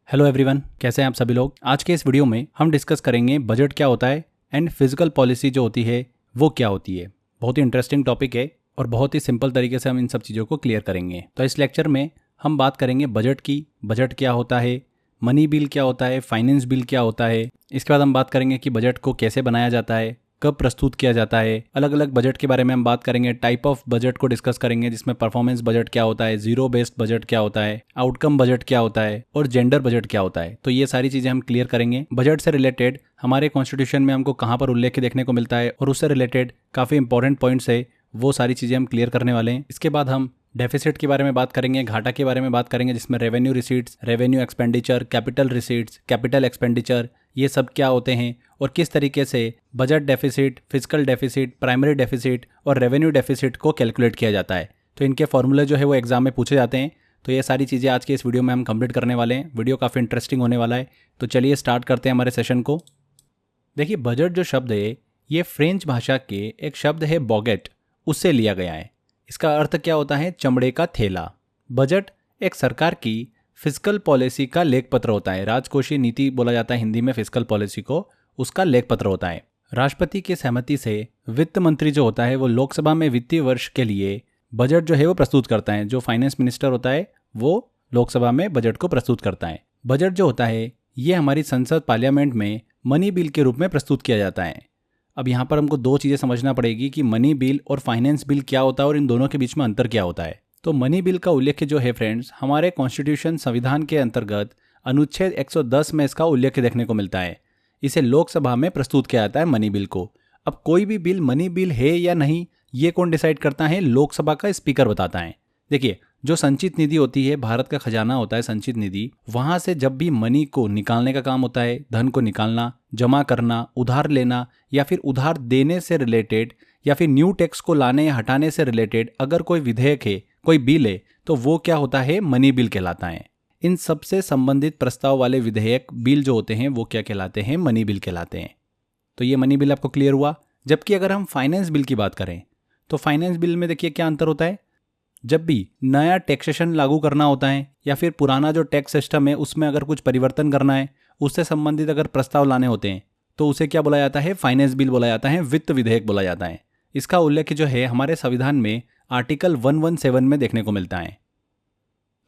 Hello everyone, कैसे हैं आप सभी लोग। आज के इस वीडियो में हम डिस्कस करेंगे बजट क्या होता है एंड फिजिकल पॉलिसी जो होती है वो क्या होती है। बहुत ही इंटरेस्टिंग टॉपिक है और बहुत ही सिंपल तरीके से हम इन सब चीज़ों को क्लियर करेंगे। तो इस लेक्चर में हम बात करेंगे बजट की, बजट क्या होता है, मनी बिल क्या होता है, फाइनेंस बिल क्या होता है। इसके बाद हम बात करेंगे कि बजट को कैसे बनाया जाता है, कब प्रस्तुत किया जाता है। अलग अलग बजट के बारे में हम बात करेंगे, टाइप ऑफ बजट को डिस्कस करेंगे जिसमें परफॉर्मेंस बजट क्या होता है, जीरो बेस्ड बजट क्या होता है, आउटकम बजट क्या होता है और जेंडर बजट क्या होता है। तो ये सारी चीजें हम क्लियर करेंगे। बजट से रिलेटेड हमारे कॉन्स्टिट्यूशन में हमको कहाँ पर उल्लेख देखने को मिलता है और उससे रिलेटेड काफी इंपॉर्टेंट पॉइंट्स है, वो सारी चीजें हम क्लियर करने वाले हैं। इसके बाद हम डेफिसिट के बारे में बात करेंगे, घाटा के बारे में बात करेंगे जिसमें revenue receipts, revenue expenditure, capital receipts, capital expenditure, ये सब क्या होते हैं और किस तरीके से budget deficit, physical deficit, primary deficit और रेवेन्यू डेफिसिट को कैलकुलेट किया जाता है। तो इनके फॉर्मूले जो है वो एग्जाम में पूछे जाते हैं। तो ये सारी चीज़ें आज के इस वीडियो में हम कंप्लीट करने वाले हैं। वीडियो काफ़ी इंटरेस्टिंग होने वाला है। तो चलिए स्टार्ट करते हैं हमारे सेशन को। देखिए, बजट जो शब्द है ये फ्रेंच भाषा के एक शब्द है बॉगेट, उससे लिया गया है। इसका अर्थ क्या होता है? चमड़े का थैला। बजट एक सरकार की फिजिकल पॉलिसी का लेख पत्र होता है। राजकोषीय नीति बोला जाता है हिंदी में फिजिकल पॉलिसी को, उसका लेख पत्र होता है। राष्ट्रपति की सहमति से वित्त मंत्री जो होता है वो लोकसभा में वित्तीय वर्ष के लिए बजट जो है वो प्रस्तुत करता है। जो फाइनेंस मिनिस्टर होता है वो लोकसभा में बजट को प्रस्तुत करता है। बजट जो होता है ये हमारी संसद पार्लियामेंट में मनी बिल के रूप में प्रस्तुत किया जाता है। अब यहाँ पर हमको दो चीज़ें समझना पड़ेगी कि मनी बिल और फाइनेंस बिल क्या होता है और इन दोनों के बीच में अंतर क्या होता है। तो मनी बिल का उल्लेख जो है फ्रेंड्स, हमारे कॉन्स्टिट्यूशन संविधान के अंतर्गत अनुच्छेद 110 में इसका उल्लेख देखने को मिलता है। इसे लोकसभा में प्रस्तुत किया जाता है मनी बिल को। अब कोई भी बिल मनी बिल है या नहीं ये कौन डिसाइड करता है? लोकसभा का स्पीकर बताता है। देखिए, जो संचित निधि होती है, भारत का खजाना होता है संचित निधि, वहां से जब भी मनी को निकालने का काम होता है, धन को निकालना, जमा करना, उधार लेना या फिर उधार देने से रिलेटेड या फिर न्यू टैक्स को लाने या हटाने से रिलेटेड अगर कोई विधेयक है, कोई बिल है, तो वो क्या होता है? मनी बिल कहलाता है। इन सबसे संबंधित प्रस्ताव वाले विधेयक बिल जो होते हैं वो क्या कहलाते हैं? मनी बिल कहलाते हैं। तो ये मनी बिल आपको क्लियर हुआ। जबकि अगर हम फाइनेंस बिल की बात करें तो फाइनेंस बिल में देखिए क्या अंतर होता है। जब भी नया टैक्सेशन लागू करना होता है या फिर पुराना जो टैक्स सिस्टम है उसमें अगर कुछ परिवर्तन करना है, उससे संबंधित अगर प्रस्ताव लाने होते हैं तो उसे क्या बोला जाता है? फाइनेंस बिल बोला जाता है, वित्त विधेयक बोला जाता है। इसका उल्लेख जो है हमारे संविधान में आर्टिकल 117 में देखने को मिलता है।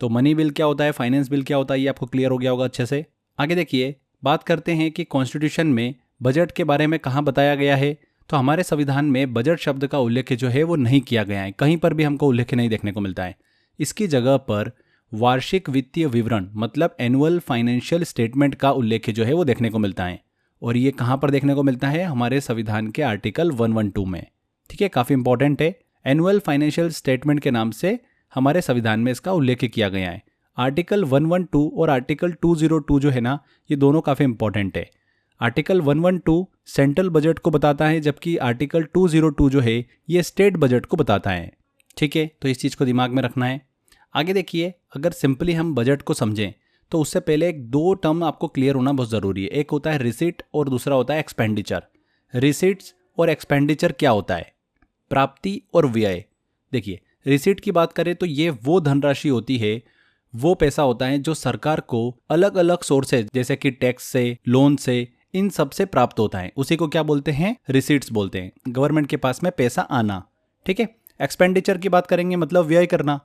तो मनी बिल क्या होता है, फाइनेंस बिल क्या होता है, ये आपको क्लियर हो गया होगा अच्छे से। आगे देखिए, बात करते हैं कि कॉन्स्टिट्यूशन में बजट के बारे में कहाँ बताया गया है। तो हमारे संविधान में बजट शब्द का उल्लेख जो है वो नहीं किया गया है, कहीं पर भी हमको उल्लेख नहीं देखने को मिलता है। इसकी जगह पर वार्षिक वित्तीय विवरण मतलब एनुअल फाइनेंशियल स्टेटमेंट का उल्लेख जो है वो देखने को मिलता है। और ये कहाँ पर देखने को मिलता है? हमारे संविधान के आर्टिकल 112 में। ठीक है, काफ़ी इंपॉर्टेंट है। एनुअल फाइनेंशियल स्टेटमेंट के नाम से हमारे संविधान में इसका उल्लेख किया गया है। आर्टिकल 112 और आर्टिकल 202 जो है ना, ये दोनों काफ़ी इंपॉर्टेंट है। आर्टिकल 112 सेंट्रल बजट को बताता है, जबकि आर्टिकल 202 जो है ये स्टेट बजट को बताता है। ठीक है, तो इस चीज़ को दिमाग में रखना है। आगे देखिए, अगर सिंपली हम बजट को समझें तो उससे पहले एक दो टर्म आपको क्लियर होना बहुत ज़रूरी है। एक होता है रिसीट और दूसरा होता है एक्सपेंडिचर। रिसीट्स और एक्सपेंडिचर क्या होता है? प्राप्ति और व्यय। देखिए, रिसीट की बात करें तो ये वो धनराशि होती है, वो पैसा होता है जो सरकार को अलग अलग सोर्सेज जैसे कि टैक्स से, लोन से, इन सब से प्राप्त होता है। उसी को क्या बोलते हैं? रिसीट्स बोलते हैं। गवर्नमेंट के पास में पैसा आना। ठीक है। एक्सपेंडिचर की बात करेंगे मतलब व्यय करना।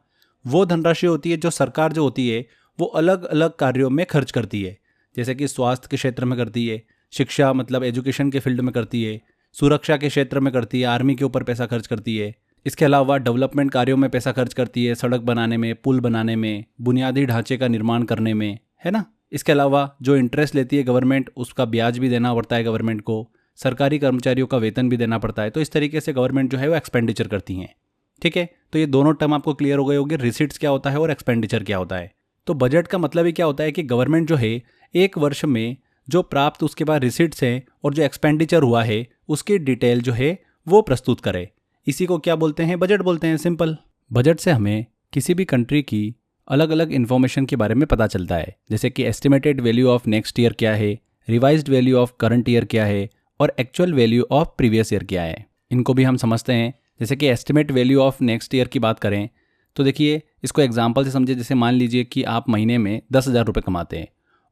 वो धनराशि होती है जो सरकार जो होती है वो अलग अलग कार्यों में खर्च करती है, जैसे कि स्वास्थ्य के क्षेत्र में करती है, शिक्षा मतलब एजुकेशन के फील्ड में करती है, सुरक्षा के क्षेत्र में करती है, आर्मी के ऊपर पैसा खर्च करती है। इसके अलावा डेवलपमेंट कार्यों में पैसा खर्च करती है, सड़क बनाने में, पुल बनाने में, बुनियादी ढांचे का निर्माण करने में, है ना। इसके अलावा जो इंटरेस्ट लेती है गवर्नमेंट, उसका ब्याज भी देना पड़ता है गवर्नमेंट को, सरकारी कर्मचारियों का वेतन भी देना पड़ता है। तो इस तरीके से गवर्नमेंट जो है वो एक्सपेंडिचर करती हैं। ठीक है, तो ये दोनों टर्म आपको क्लियर हो गए होंगे, रिसीट्स क्या होता है और एक्सपेंडिचर क्या होता है। तो बजट का मतलब ही क्या होता है कि गवर्नमेंट जो है एक वर्ष में जो प्राप्त उसके बाद रिसीट्स हैं और जो एक्सपेंडिचर हुआ है उसकी डिटेल जो है वो प्रस्तुत करे। इसी को क्या बोलते हैं? बजट बोलते हैं, सिंपल। बजट से हमें किसी भी कंट्री की अलग अलग इन्फॉर्मेशन के बारे में पता चलता है, जैसे कि estimated value of next year क्या है, revised value of current year क्या है और actual value of previous year क्या है। इनको भी हम समझते हैं। जैसे कि estimate value of next year की बात करें तो देखिए, इसको एग्जांपल से समझे। जैसे मान लीजिए कि आप महीने में 10,000 रुपये कमाते हैं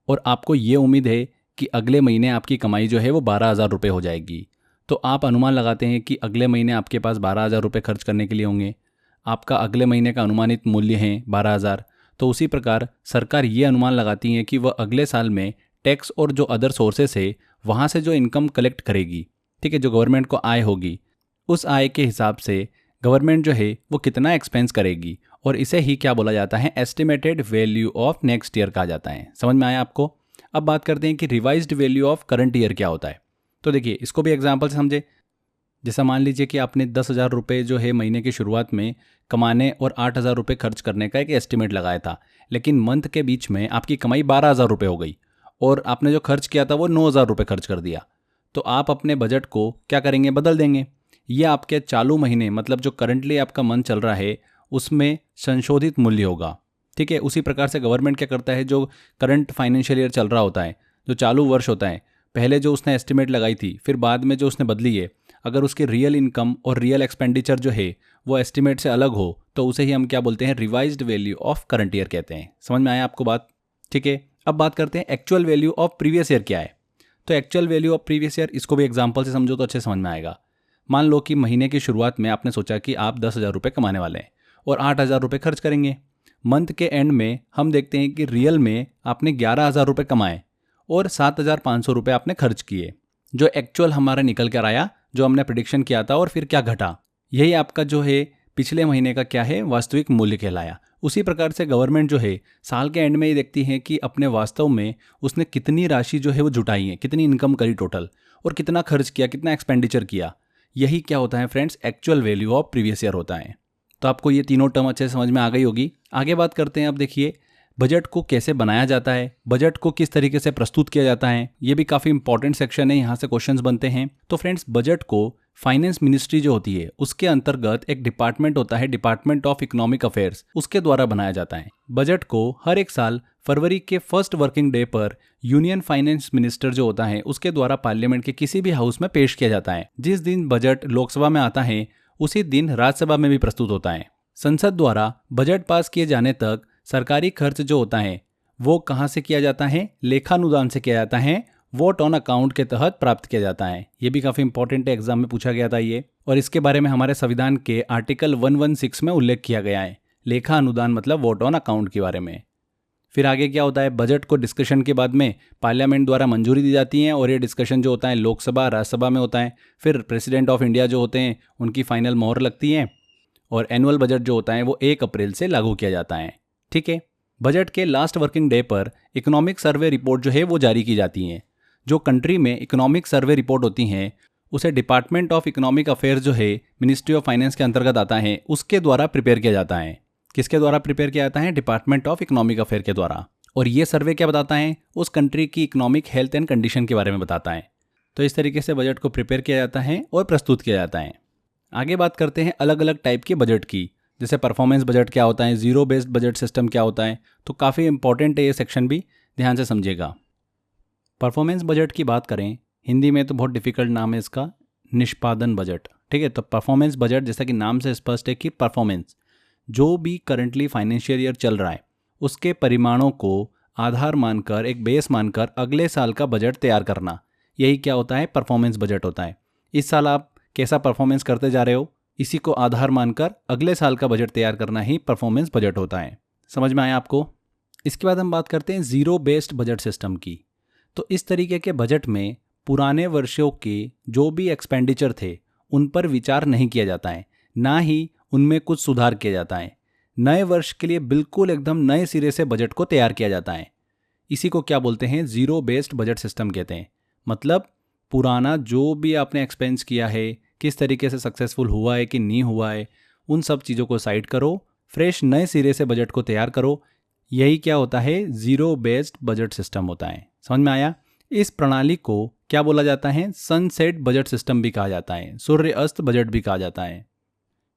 और आपको ये उम्मीद है कि अगले महीने आपकी कमाई जो है वो 12,000 रुपये हो जाएगी, तो आप अनुमान लगाते हैं कि अगले महीने आपके पास 12,000 रुपये खर्च करने के लिए होंगे। आपका अगले महीने का अनुमानित मूल्य है 12,000। तो उसी प्रकार सरकार ये अनुमान लगाती है कि वह अगले साल में टैक्स और जो अदर सोर्सेस है वहाँ से जो इनकम कलेक्ट करेगी, ठीक है, जो गवर्नमेंट को आय होगी, उस आय के हिसाब से गवर्नमेंट जो है वो कितना एक्सपेंस करेगी, और इसे ही क्या बोला जाता है, estimated value of next year कहा जाता है। समझ में आया आपको? अब बात करते हैं कि revised value of current year क्या होता है। तो देखिए, इसको भी एग्जांपल से समझे। जैसा मान लीजिए कि आपने 10,000 रुपये जो है महीने की शुरुआत में कमाने और 8,000 रुपये खर्च करने का एक एस्टिमेट लगाया था, लेकिन मंथ के बीच में आपकी कमाई 12,000 रुपये हो गई और आपने जो खर्च किया था वो 9,000 रुपये खर्च कर दिया। तो आप अपने बजट को क्या करेंगे, बदल देंगे। ये आपके चालू महीने, मतलब जो करंटली आपका मंथ चल रहा है, उसमें संशोधित मूल्य होगा, ठीक है। उसी प्रकार से गवर्नमेंट क्या करता है, जो करंट फाइनेंशियल ईयर चल रहा होता है, जो चालू वर्ष होता है, पहले जो उसने एस्टिमेट लगाई थी, फिर बाद में जो उसने बदली है, अगर उसकी रियल इनकम और रियल एक्सपेंडिचर जो है वो एस्टिमेट से अलग हो तो उसे ही हम क्या बोलते हैं, revised value of current year कहते हैं। समझ में आया आपको बात? ठीक है। अब बात करते हैं actual value of previous year क्या है। तो actual value of previous year, इसको भी एग्जांपल से समझो तो अच्छे समझ में आएगा। मान लो कि महीने की शुरुआत में आपने सोचा कि आप 10,000 रुपये कमाने वाले हैं और 8,000 रुपये खर्च करेंगे। मंथ के एंड में हम देखते हैं कि रियल में आपने 11,000 रुपये कमाए और 7,500 रुपये आपने खर्च किए। जो एक्चुअल हमारा निकल कर आया, जो हमने प्रेडिक्शन किया था, और फिर क्या घटा, यही आपका जो है पिछले महीने का क्या है, वास्तविक मूल्य कहलाया। उसी प्रकार से गवर्नमेंट जो है साल के एंड में ये देखती है कि अपने वास्तव में उसने कितनी राशि जो है वो जुटाई है, कितनी इनकम करी टोटल, और कितना खर्च किया, कितना एक्सपेंडिचर किया। यही क्या होता है friends, actual value of previous year होता है। तो आपको ये तीनों टर्म अच्छे समझ में आ गई होगी। आगे बात करते हैं। अब देखिए, बजट को कैसे बनाया जाता है, बजट को किस तरीके से प्रस्तुत किया जाता है, ये भी काफ़ी इंपॉर्टेंट सेक्शन है, यहाँ से क्वेश्चंस बनते हैं। तो फ्रेंड्स, बजट को फाइनेंस मिनिस्ट्री जो होती है उसके अंतर्गत एक डिपार्टमेंट होता है, डिपार्टमेंट ऑफ इकोनॉमिक अफेयर्स, उसके द्वारा बनाया जाता है। बजट को हर एक साल फरवरी के फर्स्ट वर्किंग डे पर यूनियन फाइनेंस मिनिस्टर जो होता है उसके द्वारा पार्लियामेंट के किसी भी हाउस में पेश किया जाता है। जिस दिन बजट लोकसभा में आता है उसी दिन राज्यसभा में भी प्रस्तुत होता है। संसद द्वारा बजट पास किए जाने तक सरकारी खर्च जो होता है वो कहाँ से किया जाता है, लेखानुदान से किया जाता है, वोट ऑन अकाउंट के तहत प्राप्त किया जाता है। ये भी काफ़ी इंपॉर्टेंट है, एग्जाम में पूछा गया था ये, और इसके बारे में हमारे संविधान के आर्टिकल 116 में उल्लेख किया गया है, लेखा अनुदान मतलब वोट ऑन अकाउंट के बारे में। फिर आगे क्या होता है, बजट को डिस्कशन के बाद में पार्लियामेंट द्वारा मंजूरी दी जाती है और ये डिस्कशन जो होता है लोकसभा राज्यसभा में होता है। फिर प्रेसिडेंट ऑफ इंडिया जो होते हैं उनकी फाइनल मोहर लगती है और एनुअल बजट जो होता है वो 1 अप्रैल से लागू किया जाता है। ठीक है। बजट के लास्ट वर्किंग डे पर इकोनॉमिक सर्वे रिपोर्ट जो है वो जारी की जाती है। जो कंट्री में इकोनॉमिक सर्वे रिपोर्ट होती हैं उसे डिपार्टमेंट ऑफ इकोनॉमिक अफेयर्स जो है मिनिस्ट्री ऑफ फाइनेंस के अंतर्गत आता है, उसके द्वारा प्रिपेयर किया जाता है। किसके द्वारा प्रिपेयर किया जाता है, डिपार्टमेंट ऑफ इकोनॉमिक अफेयर के द्वारा। और ये सर्वे क्या बताता है, उस कंट्री की इकोनॉमिक हेल्थ एंड कंडीशन के बारे में बताता है। तो इस तरीके से बजट को प्रिपेयर किया जाता है और प्रस्तुत किया जाता है। आगे बात करते हैं अलग अलग टाइप के बजट की, जैसे परफॉर्मेंस बजट क्या होता है, जीरो बेस्ड बजट सिस्टम क्या होता है। तो काफ़ी इंपॉर्टेंट है ये सेक्शन भी, ध्यान से समझिएगा। परफॉर्मेंस बजट की बात करें, हिंदी में तो बहुत डिफिकल्ट नाम है इसका, निष्पादन बजट। ठीक है। तो परफॉर्मेंस बजट जैसा कि नाम से स्पष्ट है कि परफॉर्मेंस, जो भी करंटली फाइनेंशियल ईयर चल रहा है उसके परिमाणों को आधार मानकर, एक बेस मानकर अगले साल का बजट तैयार करना, यही क्या होता है, परफॉर्मेंस बजट होता है। इस साल आप कैसा परफॉर्मेंस करते जा रहे हो, इसी को आधार मानकर अगले साल का बजट तैयार करना ही परफॉर्मेंस बजट होता है। समझ में आया आपको? इसके बाद हम बात करते हैं जीरो बेस्ड बजट सिस्टम की। तो इस तरीके के बजट में पुराने वर्षों के जो भी एक्सपेंडिचर थे उन पर विचार नहीं किया जाता है, ना ही उनमें कुछ सुधार किया जाता है। नए वर्ष के लिए बिल्कुल एकदम नए सिरे से बजट को तैयार किया जाता है। इसी को क्या बोलते हैं, जीरो बेस्ड बजट सिस्टम कहते हैं। मतलब पुराना जो भी आपने एक्सपेंस किया है, किस तरीके से सक्सेसफुल हुआ है कि नहीं हुआ है, उन सब चीज़ों को साइड करो, फ्रेश नए सिरे से बजट को तैयार करो। यही क्या होता है, जीरो बेस्ड बजट सिस्टम होता है। समझ में आया? इस प्रणाली को क्या बोला जाता है, सनसेट बजट सिस्टम भी कहा जाता है, सूर्य अस्त बजट भी कहा जाता है।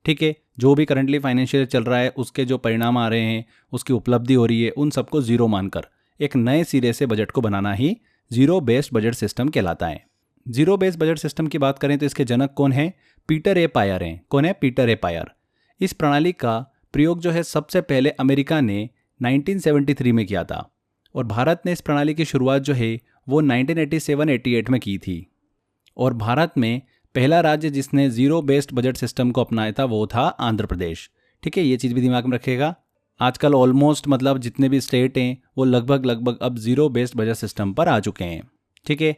ठीक है। जो भी करंटली फाइनेंशियल चल रहा है उसके जो परिणाम आ रहे हैं, उसकी उपलब्धि हो रही है, उन सबको जीरो मानकर एक नए सिरे से बजट को बनाना ही जीरो बेस्ड बजट सिस्टम कहलाता है। जीरो बेस्ड बजट सिस्टम की बात करें तो इसके जनक कौन है, पीटर ए पायर हैं। कौन है, पीटर ए पायर। इस प्रणाली का प्रयोग जो है सबसे पहले अमेरिका ने 1973 में किया था और भारत ने इस प्रणाली की शुरुआत जो है वो 1987-88 में की थी। और भारत में पहला राज्य जिसने जीरो बेस्ड बजट सिस्टम को अपनाया था वो था आंध्र प्रदेश। ठीक है, ये चीज़ भी दिमाग में रखिएगा। आजकल ऑलमोस्ट मतलब जितने भी स्टेट हैं वो लगभग अब जीरो बेस्ड बजट सिस्टम पर आ चुके हैं। ठीक है,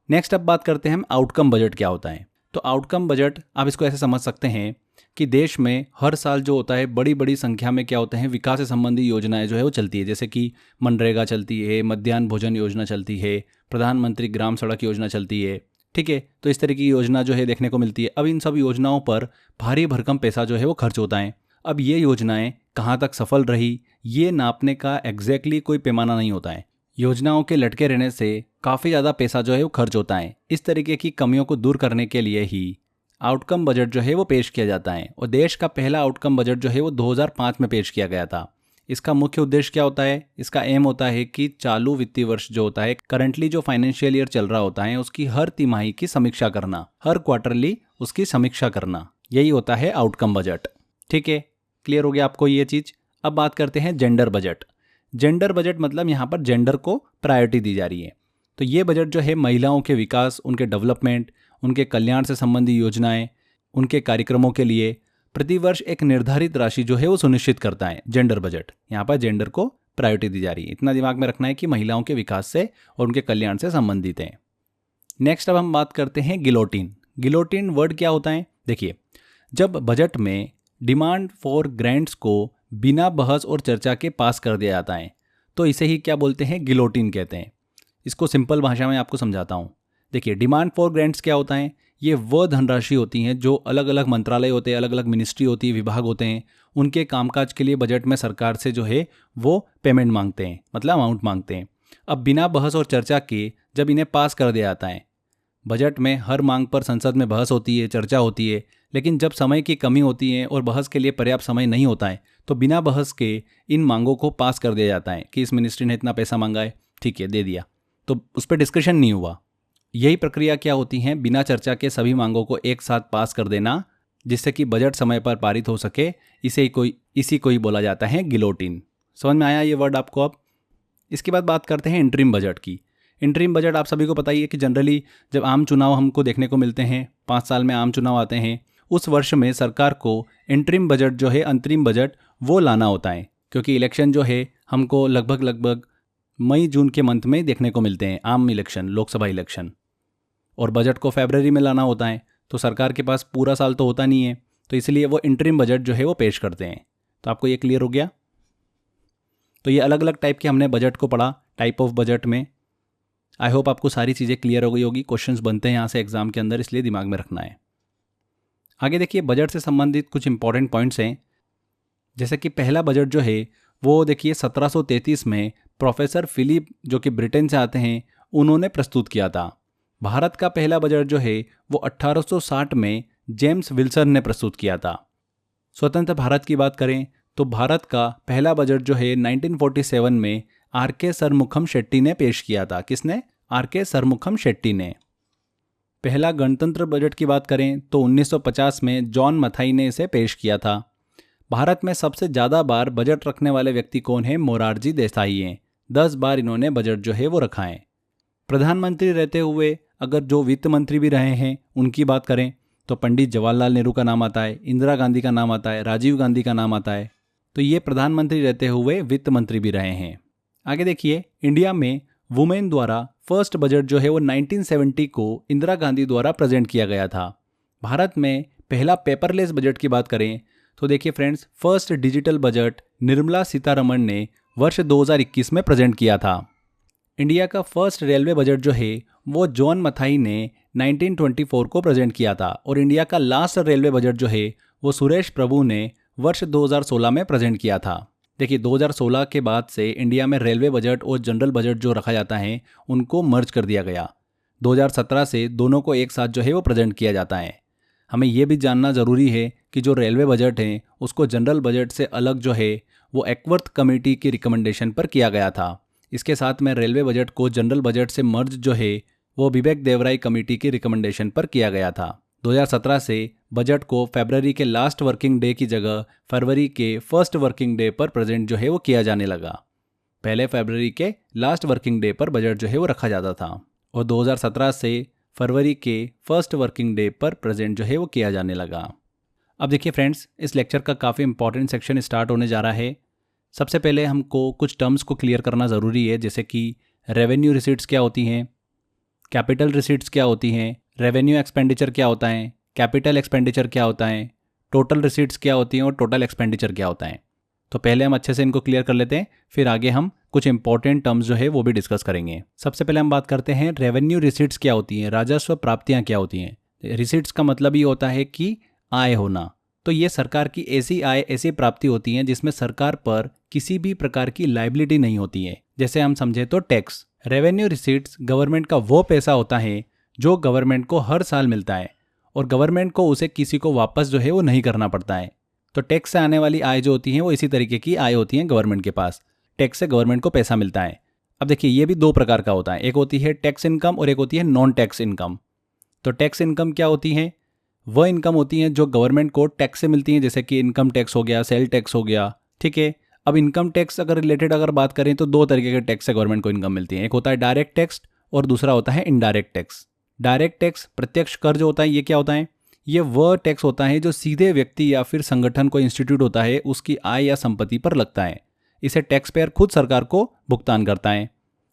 नेक्स्ट अब बात करते हैं हम आउटकम बजट क्या होता है। तो आउटकम बजट आप इसको ऐसे समझ सकते हैं कि देश में हर साल जो होता है बड़ी बड़ी संख्या में क्या होते हैं विकास से संबंधी योजनाएं जो है वो चलती है, जैसे कि मनरेगा चलती है, मध्याह्न भोजन योजना चलती है, प्रधानमंत्री ग्राम सड़क योजना चलती है। ठीक है, तो इस तरह की योजना जो है देखने को मिलती है। अब इन सब योजनाओं पर भारी भरकम पैसा जो है वो खर्च होता है। अब ये योजनाएं कहाँ तक सफल रही ये नापने का एग्जैक्टली कोई पैमाना नहीं होता है। योजनाओं के लटके रहने से काफ़ी ज़्यादा पैसा जो है वो खर्च होता है। इस तरीके की कमियों को दूर करने के लिए ही आउटकम बजट जो है वो पेश किया जाता है। और देश का पहला आउटकम बजट जो है वो 2005 में पेश किया गया था। इसका मुख्य उद्देश्य क्या होता है? इसका एम होता है कि चालू वित्तीय वर्ष जो होता है, करंटली जो फाइनेंशियल ईयर चल रहा होता है, उसकी हर तिमाही की समीक्षा करना, हर क्वार्टरली उसकी समीक्षा करना, यही होता है आउटकम बजट। ठीक है, क्लियर हो गया आपको ये चीज़। अब बात करते हैं जेंडर बजट। जेंडर बजट मतलब यहाँ पर जेंडर को प्रायोरिटी दी जा रही है। तो ये बजट जो है महिलाओं के विकास, उनके डेवलपमेंट, उनके कल्याण से संबंधी योजनाएं, उनके कार्यक्रमों के लिए प्रतिवर्ष एक निर्धारित राशि जो है वो सुनिश्चित करता है। जेंडर बजट, यहाँ पर जेंडर को प्रायोरिटी दी जा रही है। इतना दिमाग में रखना है कि महिलाओं के विकास से और उनके कल्याण से संबंधित है। नेक्स्ट अब हम बात करते हैं गिलोटिन। गिलोटिन वर्ड क्या होता है? देखिए, जब बजट में डिमांड फॉर ग्रांट्स को बिना बहस और चर्चा के पास कर दिया जाता है तो इसे ही क्या बोलते हैं? गिलोटिन कहते हैं। इसको सिंपल भाषा में आपको समझाता हूँ। देखिए, डिमांड फॉर ग्रांट्स क्या होता है? ये वह धनराशि होती हैं जो अलग अलग मंत्रालय होते हैं, अलग अलग मिनिस्ट्री होती है, विभाग होते हैं, उनके कामकाज के लिए बजट में सरकार से जो है वो पेमेंट मांगते हैं, मतलब अमाउंट मांगते हैं। अब बिना बहस और चर्चा के जब इन्हें पास कर दिया जाता है, बजट में हर मांग पर संसद में बहस होती है, चर्चा होती है, लेकिन जब समय की कमी होती है और बहस के लिए पर्याप्त समय नहीं होता है तो बिना बहस के इन मांगों को पास कर दिया जाता है कि इस मिनिस्ट्री ने इतना पैसा मांगा है, ठीक है दे दिया, तो उस पर डिस्कशन नहीं हुआ। यही प्रक्रिया क्या होती है? बिना चर्चा के सभी मांगों को एक साथ पास कर देना, जिससे कि बजट समय पर पारित हो सके। इसी को ही बोला जाता है गिलोटिन। समझ में आया ये वर्ड आपको? अब इसके बाद बात करते हैं इंटरिम बजट की। इंटरिम बजट आप सभी को पता ही है कि जनरली जब आम चुनाव हमको देखने को मिलते हैं, 5 साल में आम चुनाव आते हैं, उस वर्ष में सरकार को इंटरिम बजट जो है, अंतरिम बजट, वो लाना होता है, क्योंकि इलेक्शन जो है हमको लगभग मई जून के मंथ में देखने को मिलते हैं, आम इलेक्शन, लोकसभा इलेक्शन। और बजट को फरवरी में लाना होता है, तो सरकार के पास पूरा साल तो होता नहीं है, तो इसलिए वो इंटरिम बजट जो है वो पेश करते हैं। तो आपको ये क्लियर हो गया? तो ये अलग अलग टाइप के हमने बजट को पढ़ा, टाइप ऑफ बजट में। आई होप आपको सारी चीज़ें क्लियर हो गई होगी। क्वेश्चंस बनते हैं यहाँ से एग्जाम के अंदर, इसलिए दिमाग में रखना है। आगे देखिए, बजट से संबंधित कुछ इंपॉर्टेंट पॉइंट्स हैं। जैसे कि पहला बजट जो है वो देखिए 1733 में प्रोफेसर फिलिप, जो कि ब्रिटेन से आते हैं, उन्होंने प्रस्तुत किया था। भारत का पहला बजट जो है वो 1860 में जेम्स विल्सन ने प्रस्तुत किया था। स्वतंत्र भारत की बात करें तो भारत का पहला बजट जो है 1947 में आर.के. सरमुखम शेट्टी ने पेश किया था। किसने? आर.के. सरमुखम शेट्टी ने। पहला गणतंत्र बजट की बात करें तो 1950 में जॉन मथाई ने इसे पेश किया था। भारत में सबसे ज़्यादा बार बजट रखने वाले व्यक्ति कौन है? मोरारजी देसाई हैं। 10 बार इन्होंने बजट जो है वो रखा है। प्रधानमंत्री रहते हुए अगर जो वित्त मंत्री भी रहे हैं उनकी बात करें तो पंडित जवाहरलाल नेहरू का नाम आता है, इंदिरा गांधी का नाम आता है, राजीव गांधी का नाम आता है। तो ये प्रधानमंत्री रहते हुए वित्त मंत्री भी रहे हैं। आगे देखिए, इंडिया में वुमेन द्वारा फर्स्ट बजट जो है वो 1970 को इंदिरा गांधी द्वारा प्रेजेंट किया गया था। भारत में पहला पेपरलेस बजट की बात करें तो देखिए friends, first digital budget Nirmala Sitharaman ने वर्ष 2021 में प्रेजेंट किया था। इंडिया का फर्स्ट रेलवे बजट जो है वो जॉन मथाई ने 1924 को प्रेजेंट किया था। और इंडिया का लास्ट रेलवे बजट जो है वो सुरेश प्रभु ने वर्ष 2016 में प्रेजेंट किया था। देखिए, 2016 के बाद से इंडिया में रेलवे बजट और जनरल बजट जो रखा जाता है उनको मर्ज कर दिया गया। 2017 से दोनों को एक साथ जो है वो प्रेजेंट किया जाता है। हमें ये भी जानना ज़रूरी है कि जो रेलवे बजट है उसको जनरल बजट से अलग जो है वो एक्वर्थ कमेटी की रिकमेंडेशन पर किया गया था। इसके साथ में रेलवे बजट को जनरल बजट से मर्ज जो है वो विवेक देवराय कमेटी की रिकमेंडेशन पर किया गया था। 2017 से बजट को फरवरी के लास्ट वर्किंग डे की जगह फरवरी के फर्स्ट वर्किंग डे पर प्रेजेंट जो है वो किया जाने लगा। पहले फरवरी के लास्ट वर्किंग डे पर बजट जो है वो रखा जाता था और 2017 से फरवरी के फर्स्ट वर्किंग डे पर प्रेजेंट जो है वो किया जाने लगा। अब देखिए फ्रेंड्स, इस लेक्चर का काफ़ी इंपॉर्टेंट सेक्शन स्टार्ट होने जा रहा है। सबसे पहले हमको कुछ टर्म्स को क्लियर करना ज़रूरी है, जैसे कि रेवेन्यू रिसीट्स क्या होती हैं, कैपिटल रिसीट्स क्या होती हैं, रेवेन्यू एक्सपेंडिचर क्या होता है, कैपिटल एक्सपेंडिचर क्या होता है, टोटल रिसीट्स क्या होती हैं और टोटल एक्सपेंडिचर क्या होता है। तो पहले हम अच्छे से इनको क्लियर कर लेते हैं, फिर आगे हम कुछ इंपॉर्टेंट टर्म्स जो है वो भी डिस्कस करेंगे। सबसे पहले हम बात करते हैं रेवेन्यू रिसीट्स क्या होती हैं, राजस्व प्राप्तियां क्या होती हैं। रिसीट्स का मतलब ये होता है कि आय होना। तो ये सरकार की ऐसी आय, ऐसी प्राप्ति होती हैं जिसमें सरकार पर किसी भी प्रकार की लायबिलिटी नहीं होती है। जैसे हम समझे तो टैक्स। रेवेन्यू रिसीट्स गवर्नमेंट का वो पैसा होता है जो गवर्नमेंट को हर साल मिलता है और गवर्नमेंट को उसे किसी को वापस जो है वो नहीं करना पड़ता है। तो टैक्स से आने वाली आय जो होती है वो इसी तरीके की आय होती है गवर्नमेंट के पास। टैक्स से गवर्नमेंट को पैसा मिलता है। अब देखिए, ये भी दो प्रकार का होता है, एक होती है टैक्स इनकम और एक होती है नॉन टैक्स इनकम। तो टैक्स इनकम क्या होती है? वह इनकम होती है जो गवर्नमेंट को टैक्स से मिलती है, जैसे कि इनकम टैक्स हो गया, सेल टैक्स हो गया। ठीक है, अब इनकम टैक्स अगर रिलेटेड अगर बात करें तो दो तरीके के टैक्स से गवर्नमेंट को इनकम मिलती है, एक होता है डायरेक्ट टैक्स और दूसरा होता है इनडायरेक्ट टैक्स। डायरेक्ट टैक्स, प्रत्यक्ष कर जो होता है, ये क्या होता है? ये वह टैक्स होता है जो सीधे व्यक्ति या फिर संगठन को इंस्टीट्यूट होता है उसकी आय या संपत्ति पर लगता है। इसे टैक्स पेयर खुद सरकार को भुगतान करता है,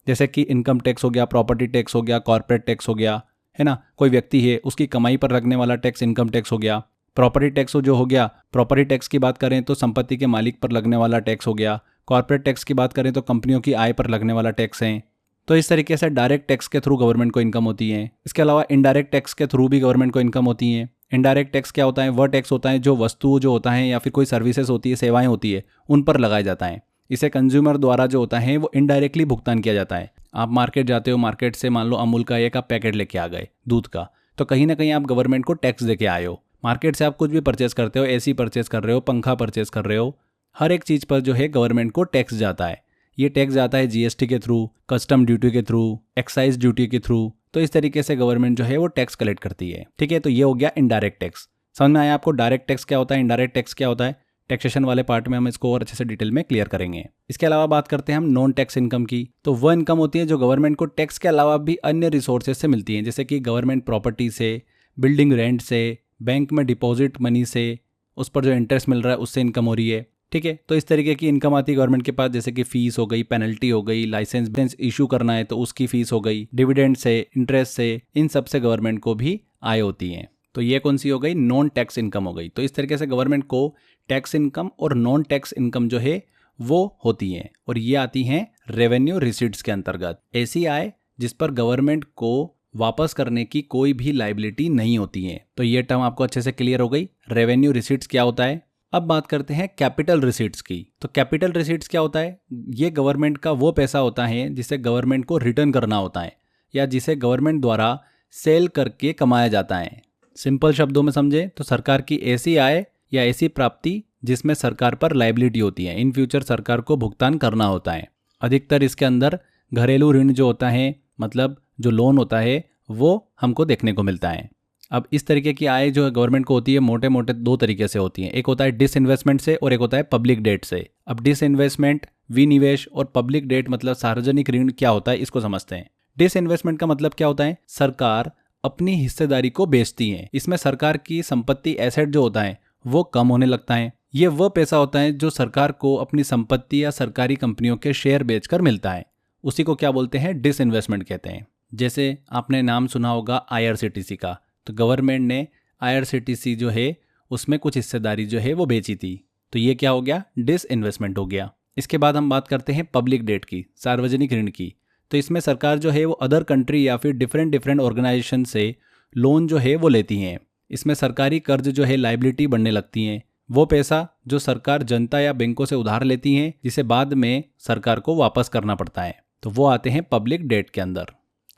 जैसे कि इनकम टैक्स हो गया, प्रॉपर्टी टैक्स हो गया, कॉर्पोरेट टैक्स हो गया, है ना। कोई व्यक्ति है, उसकी कमाई पर लगने वाला टैक्स इनकम टैक्स हो गया। प्रॉपर्टी टैक्स जो हो गया, प्रॉपर्टी टैक्स की बात करें तो संपत्ति के मालिक पर लगने वाला टैक्स हो गया। कॉर्पोरेट टैक्स की बात करें तो कंपनियों की आय पर लगने वाला टैक्स है। तो इस तरीके से डायरेक्ट टैक्स के थ्रू गवर्नमेंट को इनकम होती है। इसके अलावा इनडायरेक्ट टैक्स के थ्रू भी गवर्नमेंट को इनकम होती है। इनडायरेक्ट टैक्स क्या होता है? वह टैक्स होता है जो वस्तु जो होता है या फिर कोई सर्विसेज होती है, सेवाएं होती है, उन पर लगाया जाता है। इसे कंज्यूमर द्वारा जो होता है वो इनडायरेक्टली भुगतान किया जाता है। आप मार्केट जाते हो, मार्केट से मान लो अमूल का एक आप पैकेट लेके आ गए दूध का, तो कहीं ना कहीं आप गवर्नमेंट को टैक्स देके आए हो। मार्केट से आप कुछ भी परचेस करते हो, एसी परचेस कर रहे हो, पंखा परचेस कर रहे हो, हर एक चीज़ पर जो है गवर्नमेंट को टैक्स जाता है। ये टैक्स जाता है जीएसटी के थ्रू, कस्टम ड्यूटी के थ्रू, एक्साइज ड्यूटी के थ्रू। तो इस तरीके से गवर्नमेंट जो है वो टैक्स कलेक्ट करती है। ठीक है, तो ये हो गया इनडायरेक्ट टैक्स। समझ में आया आपको डायरेक्ट टैक्स क्या होता है, इनडायरेक्ट टैक्स क्या होता है? टैक्सेशन वाले पार्ट में हम इसको और अच्छे से डिटेल में क्लियर करेंगे। इसके अलावा बात करते हैं हम नॉन टैक्स इनकम की। तो वह इनकम होती है जो गवर्नमेंट को टैक्स के अलावा भी अन्य रिसोर्सेज से मिलती है, जैसे कि गवर्नमेंट प्रॉपर्टी से, बिल्डिंग रेंट से, बैंक में डिपॉजिट मनी से, उस पर जो इंटरेस्ट मिल रहा है उससे इनकम हो रही है। ठीक है, तो इस तरीके की इनकम आती है गवर्नमेंट के पास, जैसे कि फीस हो गई, पेनल्टी हो गई, लाइसेंस इशू करना है तो उसकी फीस हो गई, डिविडेंड से, इंटरेस्ट से, इन सब से गवर्नमेंट को भी आय होती है। तो ये कौन सी हो गई? नॉन टैक्स इनकम हो गई। तो इस तरीके से गवर्नमेंट को टैक्स इनकम और नॉन टैक्स इनकम जो है वो होती है और ये आती हैं रेवेन्यू रिसीट्स के अंतर्गत। ऐसी आय जिस पर गवर्नमेंट को वापस करने की कोई भी लायबिलिटी नहीं होती है। तो ये टर्म आपको अच्छे से क्लियर हो गई, रेवेन्यू रिसीट्स क्या होता है। अब बात करते हैं कैपिटल रिसीट्स की। तो कैपिटल रिसीट्स क्या होता है? ये गवर्नमेंट का वो पैसा होता है जिसे गवर्नमेंट को रिटर्न करना होता है या जिसे गवर्नमेंट द्वारा सेल करके कमाया जाता है। सिंपल शब्दों में समझे तो सरकार की ऐसी आय या ऐसी प्राप्ति जिसमें सरकार पर लायबिलिटी होती है, इन फ्यूचर सरकार को भुगतान करना होता है। अधिकतर इसके अंदर घरेलू ऋण जो होता है, मतलब जो लोन होता है, वो हमको देखने को मिलता है। अब इस तरीके की आय जो गवर्नमेंट को होती है मोटे मोटे दो तरीके से होती है, एक होता है डिसइन्वेस्टमेंट से और एक होता है पब्लिक डेट से। अब डिसइन्वेस्टमेंट, विनिवेश और पब्लिक डेट मतलब सार्वजनिक ऋण क्या होता है इसको समझते हैं। डिसइन्वेस्टमेंट का मतलब क्या होता है? सरकार अपनी हिस्सेदारी को बेचती है। इसमें सरकार की संपत्ति, एसेट जो होता है वो कम होने लगता है। ये वह पैसा होता है जो सरकार को अपनी संपत्ति या सरकारी कंपनियों के शेयर बेचकर मिलता है, उसी को क्या बोलते हैं? डिसइन्वेस्टमेंट कहते हैं। जैसे आपने नाम सुना होगा IRCTC का, तो गवर्नमेंट ने IRCTC जो है उसमें कुछ हिस्सेदारी जो है वो बेची थी, तो ये क्या हो गया? डिसइन्वेस्टमेंट हो गया। इसके बाद हम बात करते हैं पब्लिक डेट की, सार्वजनिक ऋण की। तो इसमें सरकार जो है वो अदर कंट्री या फिर डिफरेंट ऑर्गेनाइजेशन से लोन जो है वो लेती हैं। इसमें सरकारी कर्ज जो है लायबिलिटी बनने लगती हैं, वो पैसा जो सरकार जनता या बैंकों से उधार लेती हैं जिसे बाद में सरकार को वापस करना पड़ता है, तो वो आते हैं पब्लिक डेट के अंदर।